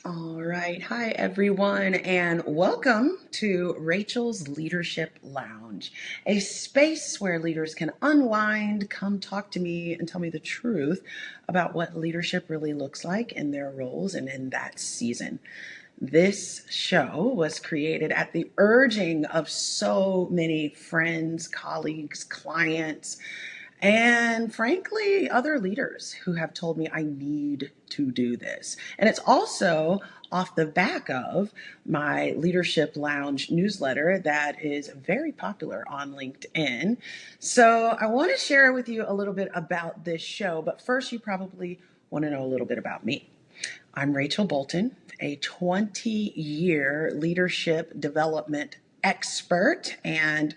All right. Hi, everyone, and welcome to Rachel's Leadership Lounge, a space where leaders can unwind, come talk to me, and tell me the truth about what leadership really looks like in their roles and in that season. This show was created at the urging of so many friends, colleagues, clients, and frankly, other leaders who have told me I need to do this. And it's also off the back of my Leadership Lounge newsletter that is very popular on LinkedIn. So I want to share with you a little bit about this show. But first, you probably want to know a little bit about me. I'm Rachel Bolton, a 20-year leadership development expert, and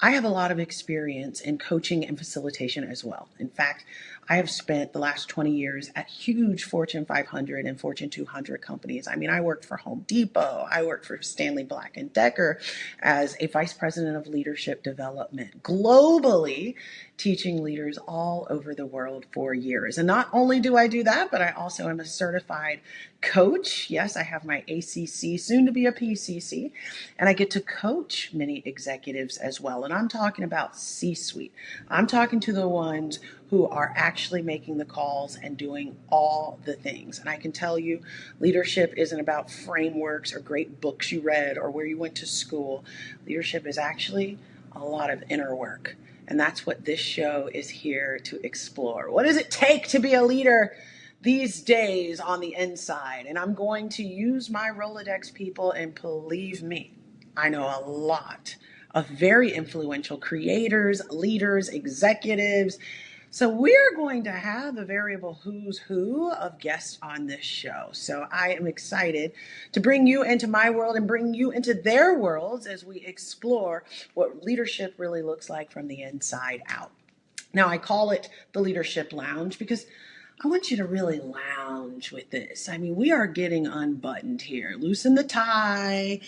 I have a lot of experience in coaching and facilitation as well. In fact, I have spent the last 20 years at huge Fortune 500 and Fortune 200 companies. I mean, I worked for Home Depot. I worked for Stanley Black & Decker as a vice president of leadership development globally, teaching leaders all over the world for years. And not only do I do that, but I also am a certified coach. Yes, I have my ACC, soon to be a PCC, and I get to coach many executives as well. And I'm talking about C-suite. I'm talking to the ones who are actually making the calls and doing all the things. And I can tell you, leadership isn't about frameworks or great books you read or where you went to school. Leadership is actually a lot of inner work. And that's what this show is here to explore. What does it take to be a leader these days on the inside? And I'm going to use my Rolodex people, and believe me, I know a lot of very influential creators, leaders, executives. So we're going to have a variable who's who of guests on this show. So I am excited to bring you into my world and bring you into their worlds as we explore what leadership really looks like from the inside out. Now, I call it the Leadership Lounge because I want you to really lounge with this. I mean, we are getting unbuttoned here. Loosen the tie.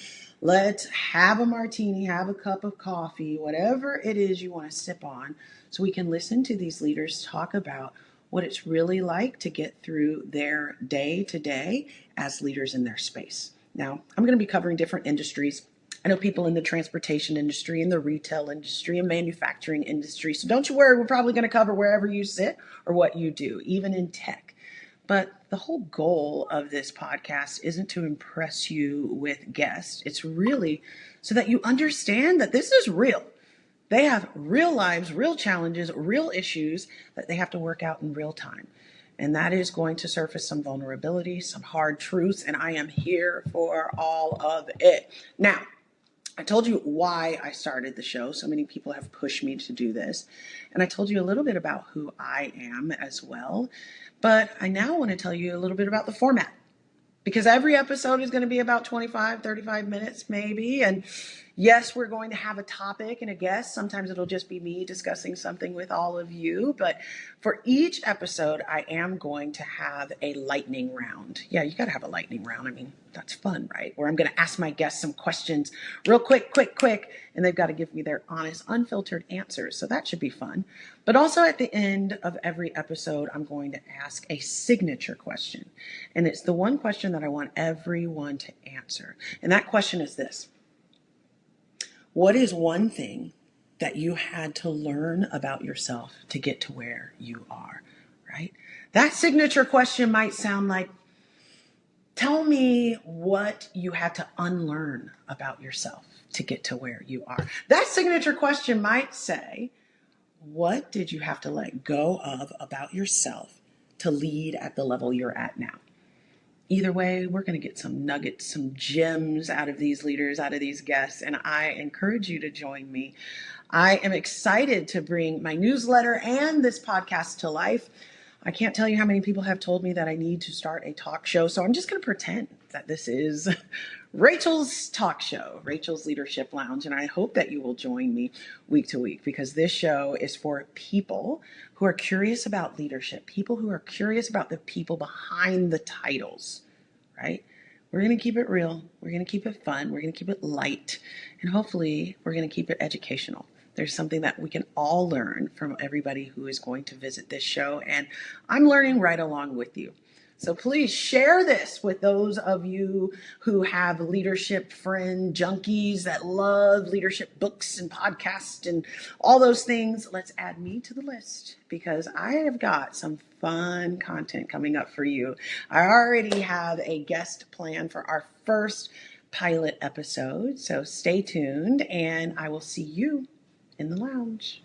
Let's have a martini, have a cup of coffee, whatever it is you want to sip on, so we can listen to these leaders talk about what it's really like to get through their day to day as leaders in their space. Now, I'm going to be covering different industries. I know people in the transportation industry, in the retail industry, and manufacturing industry. So don't you worry, we're probably going to cover wherever you sit or what you do, even in tech. But the whole goal of this podcast isn't to impress you with guests. It's really so that you understand that this is real. They have real lives, real challenges, real issues that they have to work out in real time. And that is going to surface some vulnerability, some hard truths, and I am here for all of it. Now, I told you why I started the show. So many people have pushed me to do this. And I told you a little bit about who I am as well. But I now want to tell you a little bit about the format, because every episode is going to be about 25, 35 minutes maybe. And yes, we're going to have a topic and a guest. Sometimes it'll just be me discussing something with all of you. But for each episode, I am going to have a lightning round. Yeah, you got to have a lightning round. I mean, that's fun, right? Where I'm going to ask my guests some questions real quick, and they've got to give me their honest, unfiltered answers. So that should be fun. But also at the end of every episode, I'm going to ask a signature question. And it's the one question that I want everyone to answer. And that question is this: what is one thing that you had to learn about yourself to get to where you are, right? That signature question might sound like, tell me what you had to unlearn about yourself to get to where you are. That signature question might say, what did you have to let go of about yourself to lead at the level you're at now? Either way, we're going to get some nuggets, some gems out of these leaders, out of these guests, and I encourage you to join me. I am excited to bring my newsletter and this podcast to life. I can't tell you how many people have told me that I need to start a talk show, so I'm just going to pretend that this is Rachel's talk show, Rachel's Leadership Lounge, and I hope that you will join me week to week, because this show is for people who are curious about leadership, people who are curious about the people behind the titles, right? We're going to keep it real. We're going to keep it fun. We're going to keep it light, and hopefully we're going to keep it educational. There's something that we can all learn from everybody who is going to visit this show, and I'm learning right along with you. So please share this with those of you who have leadership friend junkies that love leadership books and podcasts and all those things. Let's add me to the list because I have got some fun content coming up for you. I already have a guest plan for our first pilot episode, so stay tuned and I will see you in the lounge.